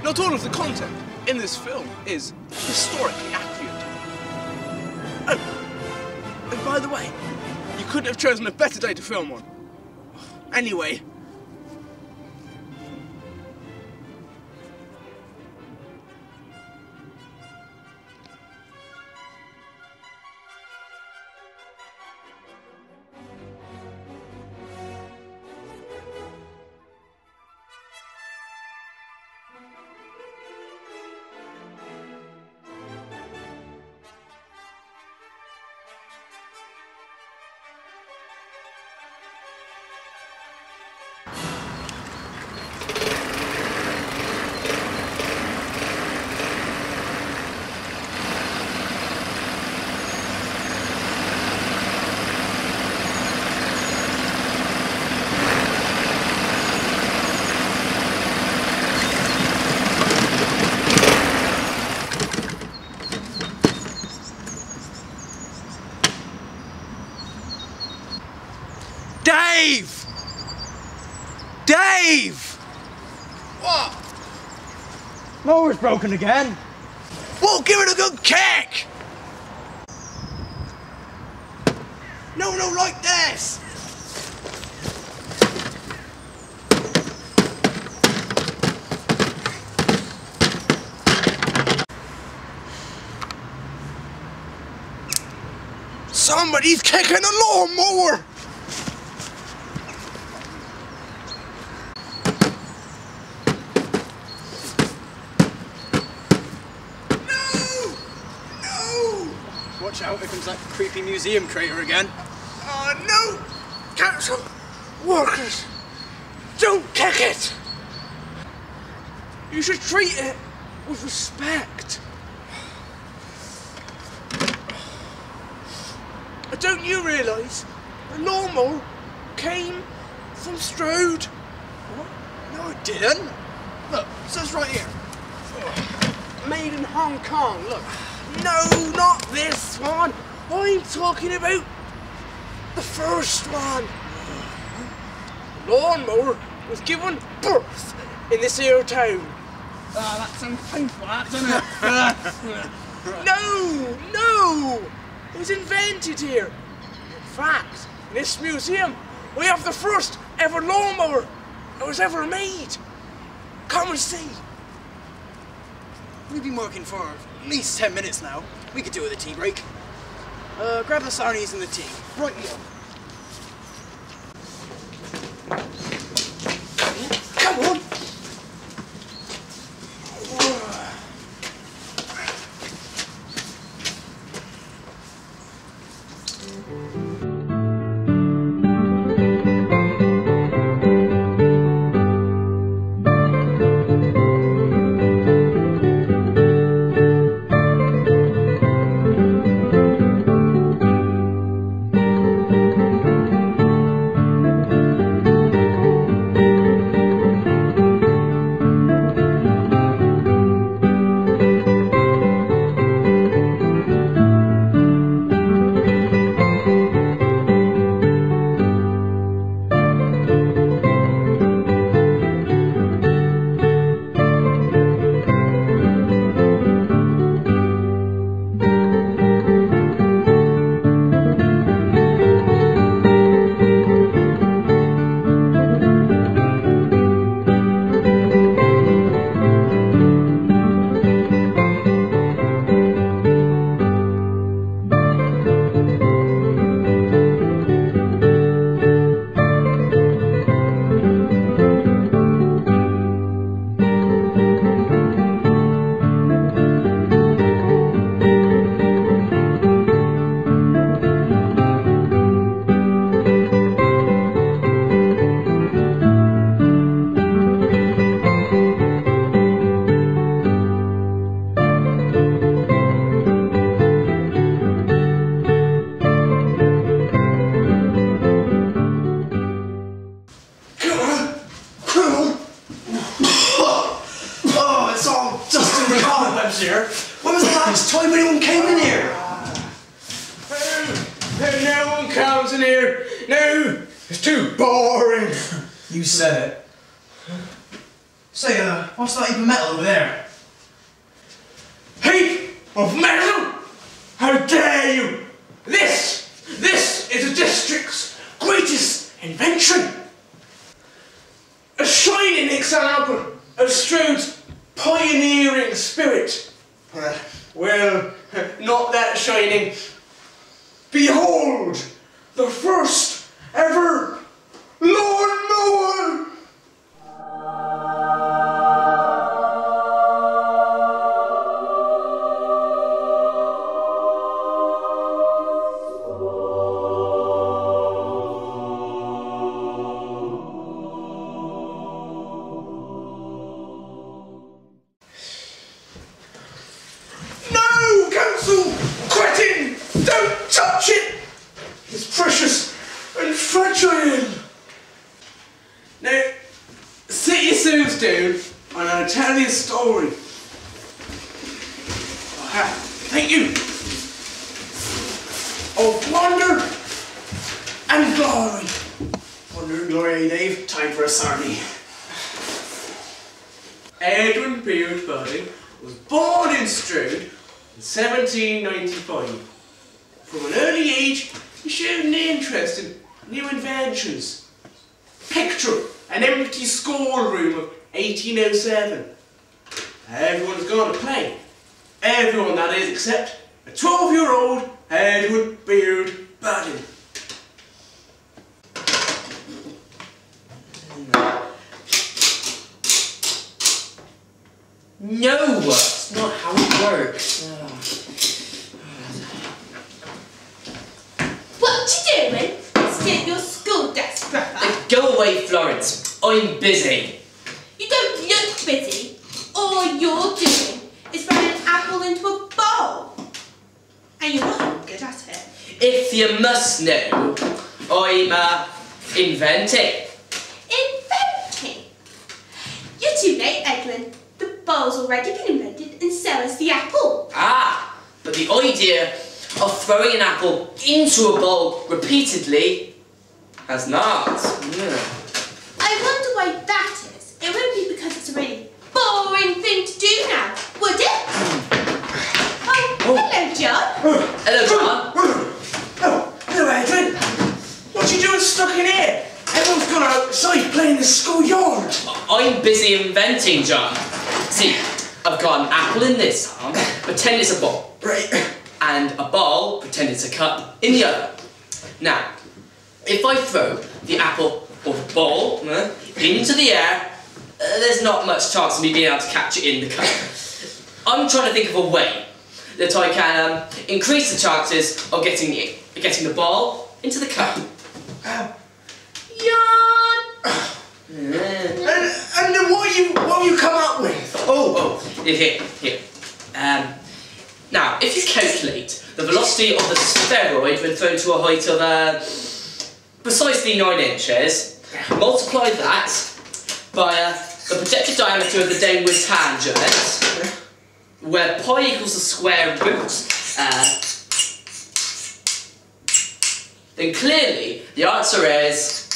Not all of the content in this film is historically accurate. Oh, and by the way, you couldn't have chosen a better day to film on. Anyway. Dave! Dave! What? Mower's broken again. Well, give it a good kick! No, like this! Somebody's kicking a lawnmower! Watch out, here comes that creepy museum crater again. Oh no! Council workers! Don't kick it! You should treat it with respect. Don't you realise the lawnmower came from Stroud? What? No, it didn't. Look, it says right here. Made in Hong Kong, look. No, not this one. I'm talking about the first one. The lawnmower was given birth in this here town. Ah, that sounds painful, doesn't it? No! It was invented here. In fact, in this museum, we have the first ever lawnmower that was ever made. Come and see. We've been working for at least 10 minutes now. We could do it with a tea break. Grab the sarnies and the tea. Right here. Come on! Here. When was the last time anyone came in here? No one comes in here. No, it's too boring. You said it. Say, what's that heap of metal over there? Heap of metal? How dare you! This is the district's greatest invention. A shining example of Stroud's pioneering spirit. Well, not that shining. Behold, the first ever lawnmower! Quitting! Don't touch it! It's precious and fragile. Now, sit yourselves down and I'll tell you a story. Thank you. Of wonder and glory. Wonder and glory, Dave. Time for a sarnie. Edwin Beard Budding was born in Stroud in 1795. From an early age, he showed an interest in new inventions. Picture an empty schoolroom of 1807. Everyone's gone to play. Everyone, that is, except a 12-year-old Edwin Beard Budding. No, that's not how it works. What you doing? Steal your school desk, brother. Go away, Florence. I'm busy. You don't look busy. All you're doing is throwing an apple into a bowl. And you're not good at it. If you must know, I'm inventing. Inventing? You're too late, Edwin. The bowl's already been invented and so has the apple. Ah, but the idea of throwing an apple into a bowl repeatedly has not. I wonder why that is. It won't be because it's a really boring thing to do now, would it? Hello, John. Hello, John. Oh, hello, Adrian. What you doing stuck in here? Everyone's gone outside playing in the schoolyard. I'm busy inventing, John. See, I've got an apple in this arm, pretend it's a ball. Right. And a ball, pretend it's a cup, in the other. Now, if I throw the apple or the ball into the air, there's not much chance of me being able to catch it in the cup. I'm trying to think of a way that I can increase the chances of getting the ball into the cup. Yawn! And then what have you come up with? Here. Now, if you calculate the velocity of the spheroid when thrown to a height of precisely 9 inches, multiply that by the projected diameter of the downward tangent, where pi equals the square root, then clearly the answer is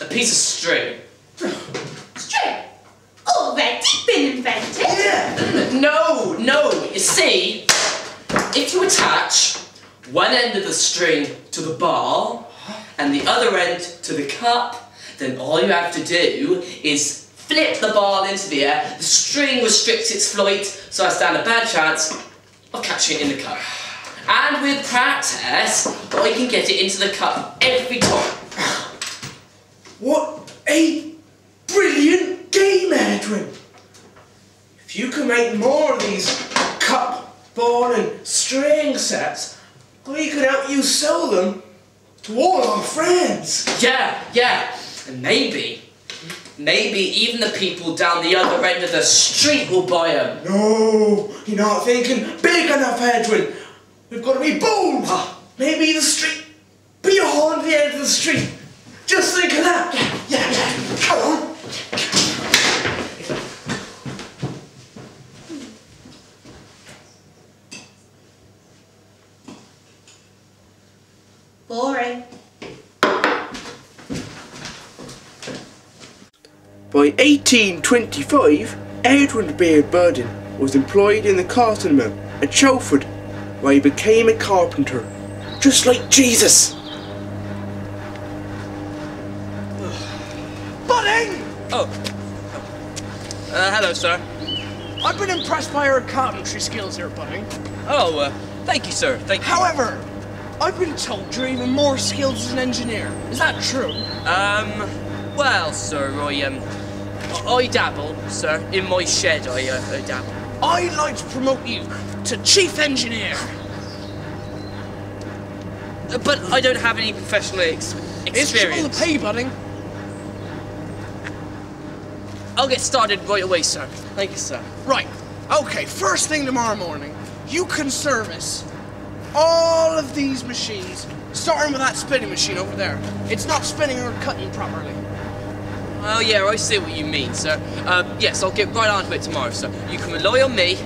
a piece of string. String? Already been invented? Yeah. No, you see, if you attach one end of the string to the ball and the other end to the cup, then all you have to do is flip the ball into the air, the string restricts its flight, so I stand a bad chance of catching it in the cup. And with practice, I can get it into the cup every time. What a brilliant game, Edwin. If you can make more of these cup, ball and string sets, we could help you sell them to all our friends. Yeah, and maybe even the people down the other end of the street will buy them. No, you're not thinking big enough, Edwin. We've got to be bold. Maybe the street beyond the end of the street. Just think of that. Yeah. Come on. Boring. By 1825, Edwin Beard Budding was employed in the cotton mill at Stroud, where he became a carpenter, just like Jesus. Budding! Oh. Hello, sir. I've been impressed by your carpentry skills here, Budding. Oh, thank you, sir. Thank you. However, I've been told you're even more skilled as an engineer. Is that true? Well, sir, I dabble, sir. In my shed, I dabble. I'd like to promote you to chief engineer. But I don't have any professional experience. It's triple the pay, Budding. I'll get started right away, sir. Thank you, sir. Right. Okay, first thing tomorrow morning, you can service all of these machines, starting with that spinning machine over there. It's not spinning or cutting properly. Oh, yeah, I see what you mean, sir. Yes, I'll get right on to it tomorrow, sir. You can rely on me.